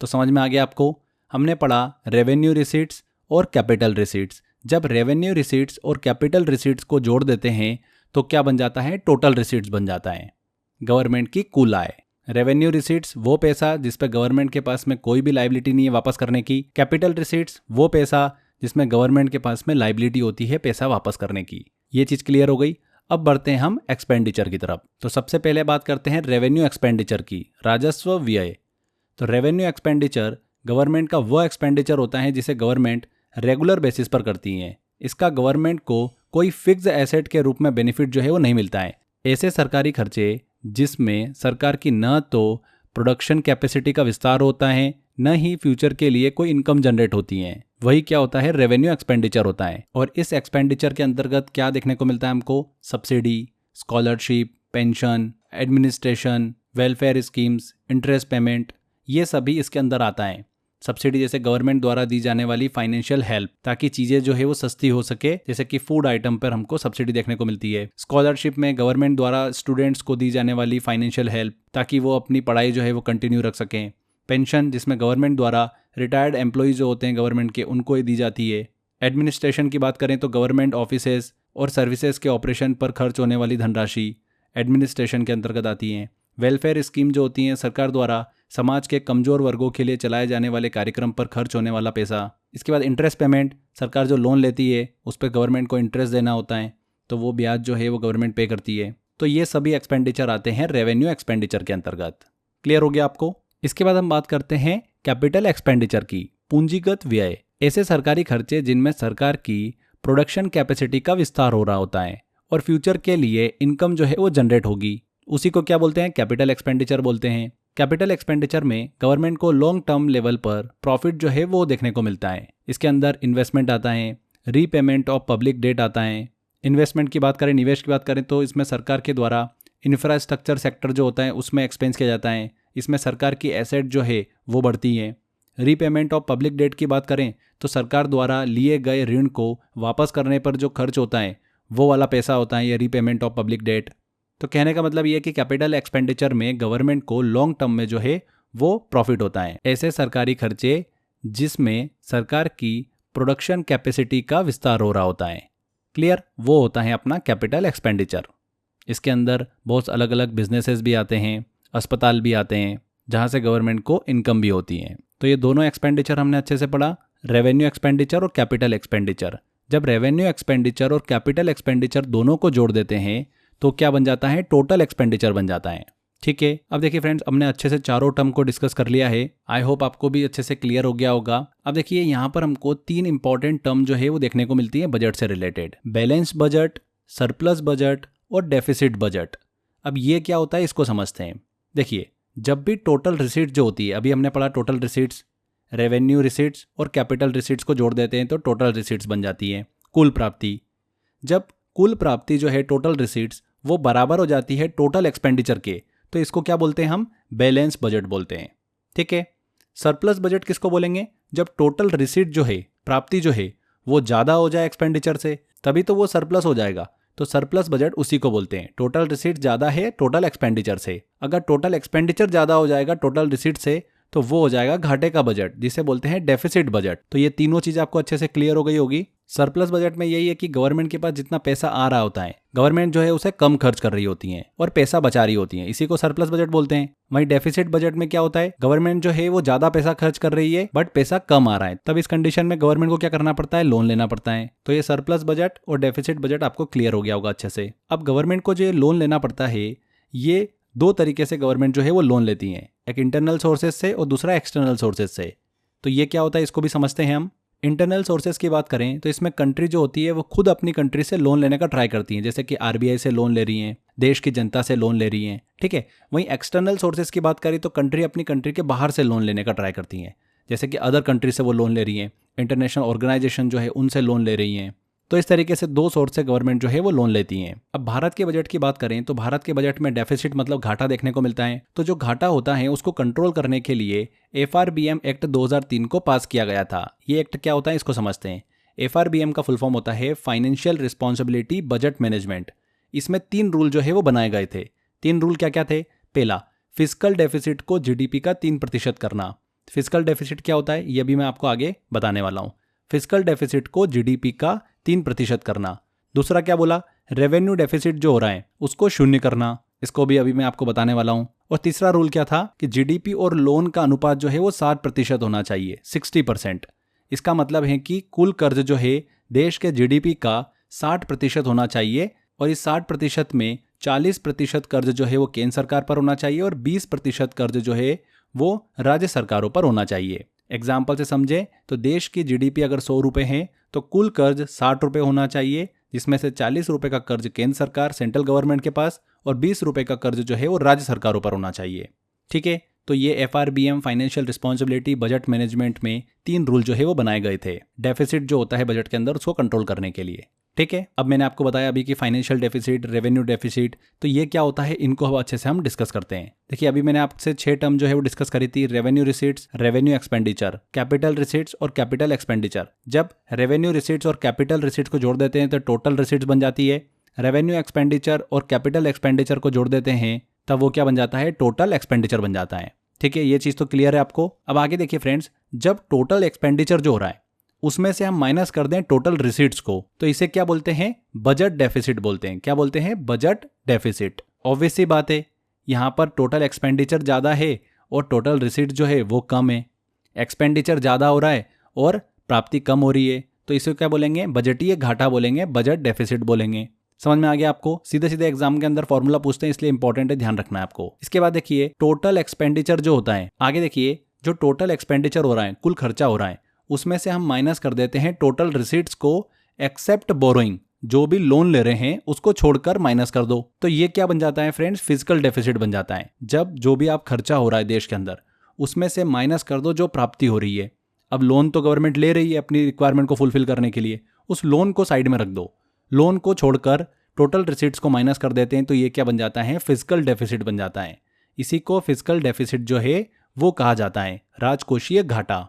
तो समझ में आ गया आपको? हमने पढ़ा रेवेन्यू रिसीट्स और कैपिटल रिसीट्स। जब रेवेन्यू रिसीट्स और कैपिटल रिसीट्स को जोड़ देते हैं तो क्या बन जाता है? टोटल रिसीट्स बन जाता है, गवर्नमेंट की कुल आय। रेवेन्यू रिसीट्स वो पैसा जिस पे गवर्नमेंट के पास में कोई भी लायबिलिटी नहीं है वापस करने की। कैपिटल रिसीट्स वो पैसा जिसमें गवर्नमेंट के पास में लायबिलिटी होती है पैसा वापस करने की। ये चीज़ क्लियर हो गई। अब बढ़ते हैं हम एक्सपेंडिचर की तरफ। तो सबसे पहले बात करते हैं रेवेन्यू एक्सपेंडिचर की, राजस्व व्यय। तो रेवेन्यू एक्सपेंडिचर गवर्नमेंट का वह एक्सपेंडिचर होता है जिसे गवर्नमेंट रेगुलर बेसिस पर करती है। इसका गवर्नमेंट को कोई फिक्स एसेट के रूप में बेनिफिट जो है वो नहीं मिलता है। ऐसे सरकारी खर्चे जिसमें सरकार की न तो प्रोडक्शन कैपेसिटी का विस्तार होता है, न ही फ्यूचर के लिए कोई इनकम जनरेट होती है, वही क्या होता है, रेवेन्यू एक्सपेंडिचर होता है। और इस एक्सपेंडिचर के अंतर्गत क्या देखने को मिलता है हमको, subsidy, scholarship, pension, administration, welfare schemes, interest payment, ये सभी इसके अंदर आता है। सब्सिडी जैसे गवर्नमेंट द्वारा दी जाने वाली फाइनेंशियल हेल्प, ताकि चीज़ें जो है वो सस्ती हो सके, जैसे कि फूड आइटम पर हमको सब्सिडी देखने को मिलती है। स्कॉलरशिप में गवर्नमेंट द्वारा स्टूडेंट्स को दी जाने वाली फाइनेंशियल हेल्प, ताकि वो अपनी पढ़ाई जो है वो कंटिन्यू रख सकें। पेंशन जिसमें गवर्नमेंट द्वारा रिटायर्ड एम्प्लॉयज़ जो होते हैं गवर्नमेंट के, उनको ही दी जाती है। एडमिनिस्ट्रेशन की बात करें तो गवर्नमेंट ऑफिसेज और सर्विसेज के ऑपरेशन पर खर्च होने वाली धनराशि एडमिनिस्ट्रेशन के अंतर्गत आती हैं। वेलफेयर स्कीम जो होती हैं सरकार द्वारा समाज के कमज़ोर वर्गों के लिए चलाए जाने वाले कार्यक्रम पर खर्च होने वाला पैसा। इसके बाद इंटरेस्ट पेमेंट, सरकार जो लोन लेती है उस पर गवर्नमेंट को इंटरेस्ट देना होता है, तो वो ब्याज जो है वो गवर्नमेंट पे करती है। तो ये सभी एक्सपेंडिचर आते हैं रेवेन्यू एक्सपेंडिचर के अंतर्गत। क्लियर हो गया आपको? इसके बाद हम बात करते हैं कैपिटल एक्सपेंडिचर की, पूंजीगत व्यय। ऐसे सरकारी खर्चे जिनमें सरकार की प्रोडक्शन कैपेसिटी का विस्तार हो रहा होता है और फ्यूचर के लिए इनकम जो है वो जनरेट होगी, उसी को क्या बोलते हैं, कैपिटल एक्सपेंडिचर बोलते हैं। कैपिटल एक्सपेंडिचर में गवर्नमेंट को लॉन्ग टर्म लेवल पर प्रॉफिट जो है वो देखने को मिलता है। इसके अंदर इन्वेस्टमेंट आता है, रीपेमेंट ऑफ पब्लिक डेट आता है। इन्वेस्टमेंट की बात करें, निवेश की बात करें तो इसमें सरकार के द्वारा इंफ्रास्ट्रक्चर सेक्टर जो होता है उसमें एक्सपेंस किया जाता है। इसमें सरकार की एसेट जो है वो बढ़ती है। रीपेमेंट ऑफ पब्लिक डेट की बात करें तो सरकार द्वारा लिए गए ऋण को वापस करने पर जो खर्च होता है वो वाला पैसा होता है, ये रीपेमेंट ऑफ पब्लिक डेट। तो कहने का मतलब ये है कि कैपिटल एक्सपेंडिचर में गवर्नमेंट को लॉन्ग टर्म में जो है वो प्रॉफिट होता है। ऐसे सरकारी खर्चे जिसमें सरकार की प्रोडक्शन कैपेसिटी का विस्तार हो रहा होता है, क्लियर, वो होता है अपना कैपिटल एक्सपेंडिचर। इसके अंदर बहुत अलग अलग बिजनेसेस भी आते हैं, अस्पताल भी आते हैं, जहाँ से गवर्नमेंट को इनकम भी होती है। तो ये दोनों एक्सपेंडिचर हमने अच्छे से पढ़ा, रेवेन्यू एक्सपेंडिचर और कैपिटल एक्सपेंडिचर। जब रेवेन्यू एक्सपेंडिचर और कैपिटल एक्सपेंडिचर दोनों को जोड़ देते हैं तो क्या बन जाता है, टोटल एक्सपेंडिचर बन जाता है। ठीक है, अब देखिए फ्रेंड्स, हमने अच्छे से चारों टर्म को डिस्कस कर लिया है। आई होप आपको भी अच्छे से क्लियर हो गया होगा। अब देखिए यहाँ पर हमको 3 इंपॉर्टेंट टर्म जो है वो देखने को मिलती है बजट से related, balance budget, surplus budget और डेफिसिट बजट। अब ये क्या होता है इसको समझते हैं। देखिए, जब भी टोटल रिसीट जो होती है, अभी हमने पढ़ा टोटल रिसीट्स, रेवेन्यू रिसीट्स और कैपिटल रिसीट्स को जोड़ देते हैं तो टोटल रिसीट्स बन जाती है, कुल प्राप्ति। जब कुल प्राप्ति जो है टोटल रिसीट्स वो बराबर हो जाती है टोटल एक्सपेंडिचर के, तो इसको क्या बोलते हैं हम, बैलेंस बजट बोलते हैं। ठीक है, सरप्लस बजट किसको बोलेंगे, जब टोटल रिसीट जो है, प्राप्ति जो है वो ज़्यादा हो जाए एक्सपेंडिचर से, तभी तो वो सरप्लस हो जाएगा। तो सरप्लस बजट उसी को बोलते हैं। टोटल रिसीट ज़्यादा है टोटल एक्सपेंडिचर से, अगर टोटल एक्सपेंडिचर ज़्यादा हो जाएगा टोटल रिसीट से तो वो हो जाएगा घाटे का बजट, जिसे बोलते हैं डेफिसिट बजट। तो ये तीनों चीज़ आपको अच्छे से क्लियर हो गई होगी। सरप्लस बजट में यही है कि गवर्नमेंट के पास जितना पैसा आ रहा होता है, गवर्नमेंट जो है उसे कम खर्च कर रही होती है और पैसा बचा रही होती है, इसी को सरप्लस बजट बोलते हैं। वहीं डेफिसिट बजट में क्या होता है, गवर्नमेंट जो है वो ज्यादा पैसा खर्च कर रही है बट पैसा कम आ रहा है, तब इस कंडीशन में गवर्नमेंट को क्या करना पड़ता है, लोन लेना पड़ता है। तो ये सरप्लस बजट और डेफिसिट बजट आपको क्लियर हो गया होगा अच्छे से। अब गवर्नमेंट को जो लोन लेना पड़ता है, ये 2 तरीके से गवर्नमेंट जो है वो लोन लेती है, एक इंटरनल सोर्सेज से और दूसरा एक्सटर्नल सोर्सेज से। तो ये क्या होता है इसको भी समझते हैं हम। इंटरनल सोर्सेज की बात करें तो इसमें कंट्री जो होती है वो खुद अपनी कंट्री से लोन लेने का ट्राई करती है, जैसे कि आरबीआई से लोन ले रही हैं, देश की जनता से लोन ले रही हैं। ठीक है, वहीं एक्सटर्नल सोर्सेज की बात करें तो कंट्री अपनी कंट्री के बाहर से लोन लेने का ट्राई करती हैं, जैसे कि अदर कंट्री से वो लोन ले रही हैं, इंटरनेशनल ऑर्गेनाइजेशन जो है उनसे लोन ले रही हैं। तो इस तरीके से 2 सोर्स से गवर्नमेंट जो है वो लोन लेती है। अब भारत के बजट की बात करें तो भारत के बजट में डेफिसिट मतलब घाटा देखने को मिलता है। तो जो घाटा होता है उसको कंट्रोल करने के लिए FRBM एक्ट 2003 को पास किया गया था। ये एक्ट क्या होता है इसको समझते हैं। FRBM का फुल फॉर्म होता है फाइनेंशियल रिस्पॉन्सिबिलिटी बजट मैनेजमेंट। इसमें 3 रूल जो है वो बनाए गए थे। 3 रूल क्या क्या थे। पहला, फिस्कल डेफिसिट को GDP का 3% करना। फिस्कल डेफिसिट क्या होता है ये भी मैं आपको आगे बताने वाला हूँ। फिस्कल डेफिसिट को GDP का 3% करना। दूसरा क्या बोला, रेवेन्यू डेफिसिट जो हो रहा है उसको 0 करना, इसको भी अभी मैं आपको बताने वाला हूं। और तीसरा रूल क्या था कि GDP और लोन का अनुपात जो है वो 60% होना चाहिए, 60%। इसका मतलब है कि कुल कर्ज जो है देश के GDP का 60% होना चाहिए, और इस 60% में 40% कर्ज जो है वो केंद्र सरकार पर होना चाहिए और 20% कर्ज जो है वो राज्य सरकारों पर होना चाहिए। एग्जाम्पल से समझे तो देश की जीडीपी अगर 100 रुपये है तो कुल कर्ज 60 रुपये होना चाहिए, जिसमें से 40 रुपये का कर्ज केंद्र सरकार सेंट्रल गवर्नमेंट के पास और 20 रुपये का कर्ज जो है वो राज्य सरकारों पर होना चाहिए। ठीक है, तो ये FRBM financial responsibility budget management में 3 रूल जो है वो बनाए गए थे डेफिसिट जो होता है बजट के अंदर उसको कंट्रोल करने के लिए। ठीक है, अब मैंने आपको बताया अभी कि फाइनेंशियल डेफिसिट, रेवेन्यू डेफिसिट, तो ये क्या होता है इनको अब अच्छे से हम डिस्कस करते हैं। देखिए अभी मैंने आपसे 6 टर्म जो है वो डिस्कस करी थी, revenue receipts, revenue expenditure, capital receipts और कैपिटल एक्सपेंडिचर। जब रेवेन्यू रिसीट्स और कैपिटल रिसीट्स को जोड़ देते हैं तो टोटल रिसीट्स बन जाती है। रेवेन्यू एक्सपेंडिचर और कैपिटल एक्सपेंडिचर को जोड़ देते हैं तब वो क्या बन जाता है, टोटल एक्सपेंडिचर बन जाता है। ठीक है, ये चीज तो क्लियर है आपको। अब आगे देखिए फ्रेंड्स, जब टोटल एक्सपेंडिचर जो हो रहा है उसमें से हम माइनस कर दें टोटल रिसीट्स को तो इसे क्या बोलते हैं, बजट डेफिसिट बोलते हैं। क्या बोलते हैं, बजट डेफिसिट। ऑब्वियस सी बात है, यहाँ पर टोटल एक्सपेंडिचर ज़्यादा है और टोटल रिसीट जो है वो कम है। एक्सपेंडिचर ज़्यादा हो रहा है और प्राप्ति कम हो रही है तो इसे क्या बोलेंगे, बजटीय घाटा बोलेंगे, बजट डेफिसिट बोलेंगे। समझ में आ गया आपको। सीधे सीधे एग्जाम के अंदर फॉर्मूला पूछते हैं इसलिए इंपॉर्टेंट है, ध्यान रखना है आपको। इसके बाद देखिए टोटल एक्सपेंडिचर जो होता है, आगे देखिए जो टोटल एक्सपेंडिचर हो रहा है, कुल खर्चा हो रहा है, उसमें से हम माइनस कर देते हैं टोटल रिसीट्स को एक्सेप्ट बोरोइंग, जो भी लोन ले रहे हैं उसको छोड़कर माइनस कर दो। तो ये क्या बन जाता है फ्रेंड्स, फिजिकल डेफिसिट बन जाता है। जब जो भी आप खर्चा हो रहा है देश के अंदर उसमें से माइनस कर दो जो प्राप्ति हो रही है। अब लोन तो गवर्नमेंट ले रही है अपनी रिक्वायरमेंट को फुलफिल करने के लिए, उस लोन को साइड में रख दो, लोन को छोड़कर टोटल रिसीट्स को माइनस कर देते हैं तो ये क्या बन जाता है, फिजिकल डेफिसिट बन जाता है। इसी को फिजिकल डेफिसिट जो है वो कहा जाता है राजकोषीय घाटा।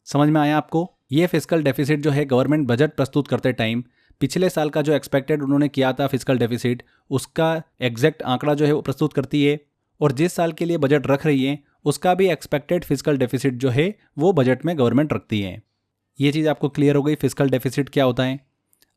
समझ में आया आपको। ये फिजिकल डेफिसिट जो है गवर्नमेंट बजट प्रस्तुत करते टाइम पिछले साल का जो एक्सपेक्टेड उन्होंने किया था फिजिकल डेफिसिट उसका एग्जैक्ट आंकड़ा जो है वो प्रस्तुत करती है और जिस साल के लिए बजट रख रही है उसका भी एक्सपेक्टेड फिजिकल डेफिसिट जो है वो बजट में गवर्नमेंट रखती है। ये चीज़ आपको क्लियर हो गई, फिजिकल डेफिसिट क्या होता है।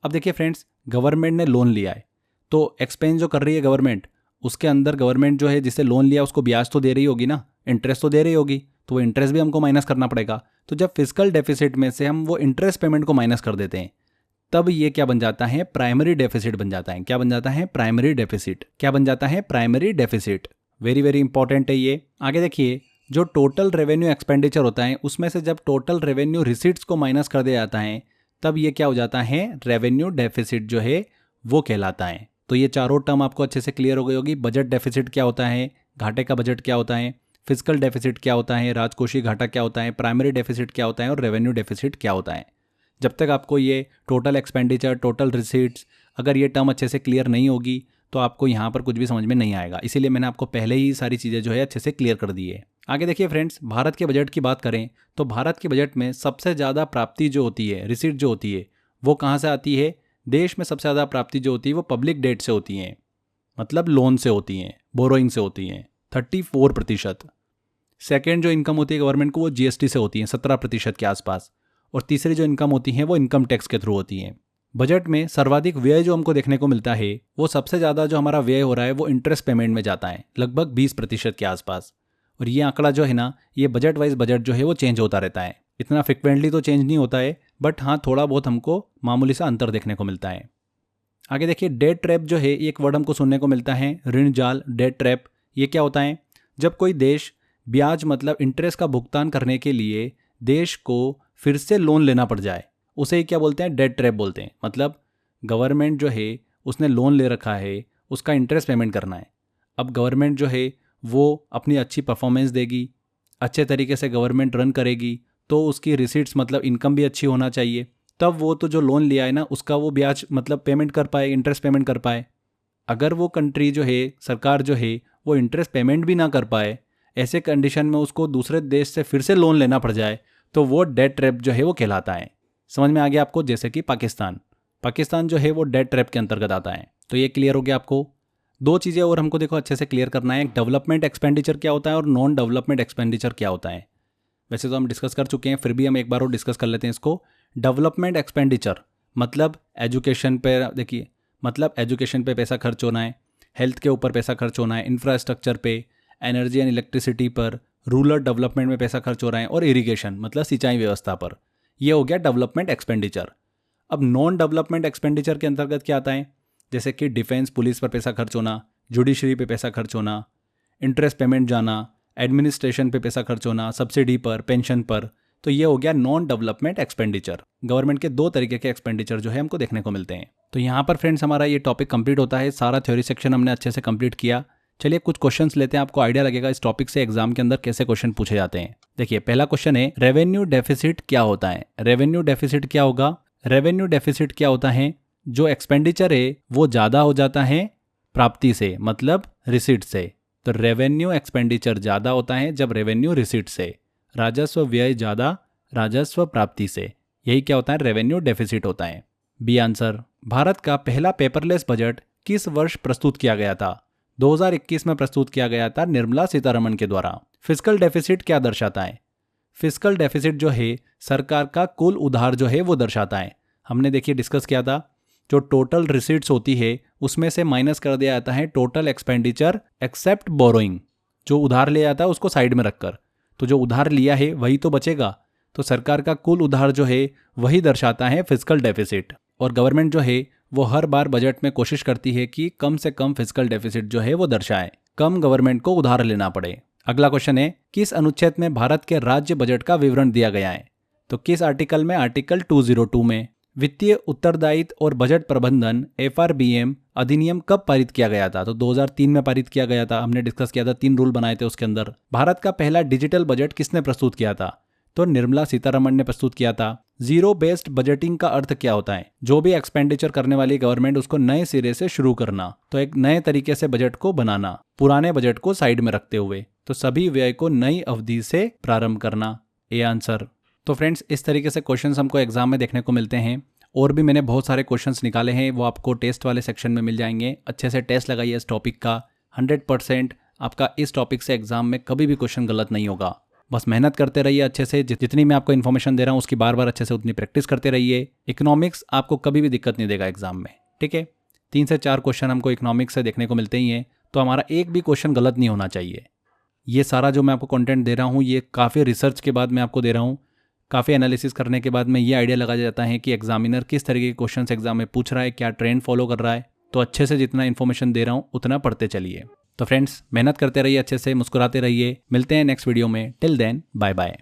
अब देखिए फ्रेंड्स, गवर्नमेंट ने लोन लिया है तो एक्सपेंस जो कर रही है गवर्नमेंट, उसके अंदर गवर्नमेंट जो है जिससे लोन लिया उसको ब्याज तो दे रही होगी ना, इंटरेस्ट तो दे रही होगी, तो वो इंटरेस्ट भी हमको माइनस करना पड़ेगा। तो जब फिजिकल डेफिसिट में से हम वो इंटरेस्ट पेमेंट को माइनस कर देते हैं तब ये क्या बन जाता है, प्राइमरी डेफिसिट बन जाता है। क्या बन जाता है, प्राइमरी डेफिसिट। क्या बन जाता है, primary deficit. Very very important है ये। आगे देखिए, जो टोटल रेवेन्यू एक्सपेंडिचर होता है उसमें से जब टोटल रेवेन्यू रिसीट्स को माइनस कर दिया जाता है तब ये क्या हो जाता है, रेवेन्यू डेफिसिट जो है वो कहलाता है। तो ये चारों टर्म आपको अच्छे से क्लियर हो गई होगी। बजट डेफिसिट क्या होता है, घाटे का बजट क्या होता है, फिजिकल डेफिसिट क्या होता है, राजकोषीय घाटा क्या होता है, प्राइमरी डेफिसिट क्या होता है और रेवेन्यू डेफिसिट क्या होता है। जब तक आपको ये टोटल एक्सपेंडिचर, टोटल रिसीट्स, अगर ये टर्म अच्छे से क्लियर नहीं होगी तो आपको यहाँ पर कुछ भी समझ में नहीं आएगा। इसीलिए मैंने आपको पहले ही सारी चीज़ें जो है अच्छे से क्लियर कर दी है। आगे देखिए फ्रेंड्स, भारत के बजट की बात करें तो भारत के बजट में सबसे ज़्यादा प्राप्ति जो होती है, रिसीट जो होती है, वो कहाँ से आती है। देश में सबसे ज़्यादा प्राप्ति जो होती है वो पब्लिक डेट से होती है, मतलब लोन से होती हैं, बोरोइंग से होती हैं, 34%। सेकेंड जो इनकम होती है गवर्नमेंट को वो GST से होती है 17% के आसपास। और तीसरी जो इनकम होती है वो इनकम टैक्स के थ्रू होती है। बजट में सर्वाधिक व्यय जो हमको देखने को मिलता है वो सबसे ज़्यादा जो हमारा व्यय हो रहा है वो इंटरेस्ट पेमेंट में जाता है, लगभग 20% के आसपास। और ये आंकड़ा जो है ना, ये बजट वाइज बजट जो है वो चेंज होता रहता है। इतना फ्रिक्वेंटली तो चेंज नहीं होता है, बट हाँ थोड़ा बहुत हमको मामूली सा अंतर देखने को मिलता है। आगे देखिए, डेट ट्रैप जो है, एक वर्ड हमको सुनने को मिलता है, ऋण जाल, डेट ट्रैप। ये क्या होता है, जब कोई देश ब्याज मतलब इंटरेस्ट का भुगतान करने के लिए देश को फिर से लोन लेना पड़ जाए, उसे ही क्या बोलते हैं, डेट ट्रैप बोलते हैं। मतलब गवर्नमेंट जो है उसने लोन ले रखा है, उसका इंटरेस्ट पेमेंट करना है। अब गवर्नमेंट जो है वो अपनी अच्छी परफॉर्मेंस देगी, अच्छे तरीके से गवर्नमेंट रन करेगी, तो उसकी रिसीट्स मतलब इनकम भी अच्छी होना चाहिए, तब वो तो जो लोन लिया है ना उसका वो ब्याज मतलब पेमेंट कर पाए, इंटरेस्ट पेमेंट कर पाए। अगर वो कंट्री जो है, सरकार जो है, वो इंटरेस्ट पेमेंट भी ना कर पाए, ऐसे कंडीशन में उसको दूसरे देश से फिर से लोन लेना पड़ जाए, तो वो डेट ट्रैप जो है वो कहलाता है। समझ में आ गया आपको। जैसे कि पाकिस्तान जो है वो डेट ट्रैप के अंतर्गत आता है। तो ये क्लियर हो गया आपको। दो चीज़ें और हमको देखो अच्छे से क्लियर करना है, डेवलपमेंट एक्सपेंडिचर क्या होता है और नॉन डेवलपमेंट एक्सपेंडिचर क्या होता है। वैसे तो हम डिस्कस कर चुके हैं, फिर भी हम एक बार और डिस्कस कर लेते हैं इसको। डेवलपमेंट एक्सपेंडिचर मतलब एजुकेशन पे, देखिए मतलब एजुकेशन पे पैसा खर्च होना है, हेल्थ के ऊपर पैसा खर्च होना है, इंफ्रास्ट्रक्चर पे, एनर्जी एंड इलेक्ट्रिसिटी पर, रूरल डेवलपमेंट में पैसा खर्च हो रहा है और इरिगेशन मतलब सिंचाई व्यवस्था पर। यह हो गया डेवलपमेंट एक्सपेंडिचर। अब नॉन डेवलपमेंट एक्सपेंडिचर के अंतर्गत क्या आता है, जैसे कि डिफेंस पुलिस पर पैसा खर्च होना, जुडिशरी पे पैसा खर्च होना, इंटरेस्ट पेमेंट जाना, एडमिनिस्ट्रेशन पे पैसा खर्च होना, सब्सिडी पर, पेंशन पर। तो ये हो गया नॉन डेवलपमेंट एक्सपेंडिचर। गवर्नमेंट के 2 तरीके के एक्सपेंडिचर जो है हमको देखने को मिलते हैं। तो यहाँ पर फ्रेंड्स हमारा ये टॉपिक कंप्लीट होता है। सारा थ्योरी सेक्शन हमने अच्छे से कंप्लीट किया। चलिए कुछ क्वेश्चंस लेते हैं, आपको आइडिया लगेगा इस टॉपिक से एग्जाम के अंदर कैसे क्वेश्चन पूछे जाते हैं। देखिए पहला क्वेश्चन है, रेवेन्यू डेफिसिट क्या होता है। रेवेन्यू डेफिसिट क्या होगा? रेवेन्यू डेफिसिट क्या होता है? जो एक्सपेंडिचर है वो ज़्यादा हो जाता है प्राप्ति से, मतलब रिसीट से। तो रेवेन्यू एक्सपेंडिचर ज़्यादा होता है जब रेवेन्यू रिसीट से, राजस्व व्यय ज़्यादा राजस्व प्राप्ति से। यही क्या होता है? रेवेन्यू डेफिसिट होता है। B answer. भारत का पहला पेपरलेस बजट किस वर्ष प्रस्तुत किया गया था? 2021 में प्रस्तुत किया गया था निर्मला सीतारमण के द्वारा। फिस्कल डेफिसिट क्या दर्शाता है? फिस्कल डेफिसिट जो है सरकार का कुल उधार जो है वो दर्शाता है। हमने देखिए डिस्कस किया था, जो टोटल रिसीट्स होती है उसमें से माइनस कर दिया जाता है टोटल एक्सपेंडिचर एक्सेप्ट बोरोइंग। जो उधार ले जाता है उसको साइड में रखकर, तो जो उधार लिया है वही तो बचेगा। तो सरकार का कुल उधार जो है वही दर्शाता है फिस्कल डेफिसिट। और गवर्नमेंट जो है वो हर बार बजट में कोशिश करती है कि कम से कम फिस्कल डेफिसिट जो है वो दर्शाए, कम गवर्नमेंट को उधार लेना पड़े। अगला क्वेश्चन है, किस अनुच्छेद में भारत के राज्य बजट का विवरण दिया गया है? तो किस आर्टिकल में? आर्टिकल 202 में। वित्तीय उत्तरदायित्व और बजट प्रबंधन FRBM अधिनियम कब पारित किया गया था? तो 2003 में पारित किया गया था। हमने डिस्कस किया था, 3 रूल बनाए थे उसके अंदर। भारत का पहला डिजिटल बजट किसने प्रस्तुत किया था? तो निर्मला सीतारमण ने प्रस्तुत किया था। जीरो बेस्ड बजटिंग का अर्थ क्या होता है? जो भी एक्सपेंडिचर करने वाली गवर्नमेंट उसको नए सिरे से शुरू करना, तो एक नए तरीके से बजट को बनाना, पुराने बजट को साइड में रखते हुए। तो सभी व्यय को नई अवधि से प्रारंभ करना। A answer. तो फ्रेंड्स इस तरीके से क्वेश्चंस हमको एग्जाम में देखने को मिलते हैं। और भी मैंने बहुत सारे क्वेश्चंस निकाले हैं, वो आपको टेस्ट वाले सेक्शन में मिल जाएंगे। अच्छे से टेस्ट लगाइए इस टॉपिक का। 100% आपका इस टॉपिक से एग्जाम में कभी भी क्वेश्चन गलत नहीं होगा। बस मेहनत करते रहिए अच्छे से। जितनी मैं आपको इन्फॉर्मेशन दे रहा हूँ उसकी बार बार अच्छे से उतनी प्रैक्टिस करते रहिए। इकोनॉमिक्स आपको कभी भी दिक्कत नहीं देगा एग्जाम में, ठीक है। 3 से 4 क्वेश्चन हमको इकोनॉमिक्स से देखने को मिलते ही हैं, तो हमारा एक भी क्वेश्चन गलत नहीं होना चाहिए। ये सारा जो मैं आपको कंटेंट दे रहा हूँ ये काफ़ी रिसर्च के बाद मैं आपको दे रहा हूँ। काफ़ी एनालिसिस करने के बाद में ये आइडिया लगाया जाता है कि एग्जामिनर किस तरीके के क्वेश्चन एग्जाम में पूछ रहा है, क्या ट्रेंड फॉलो कर रहा है। तो अच्छे से जितना इन्फॉर्मेशन दे रहा हूँ उतना पढ़ते चलिए। तो फ्रेंड्स मेहनत करते रहिए अच्छे से, मुस्कुराते रहिए। मिलते हैं नेक्स्ट वीडियो में। Till then bye bye.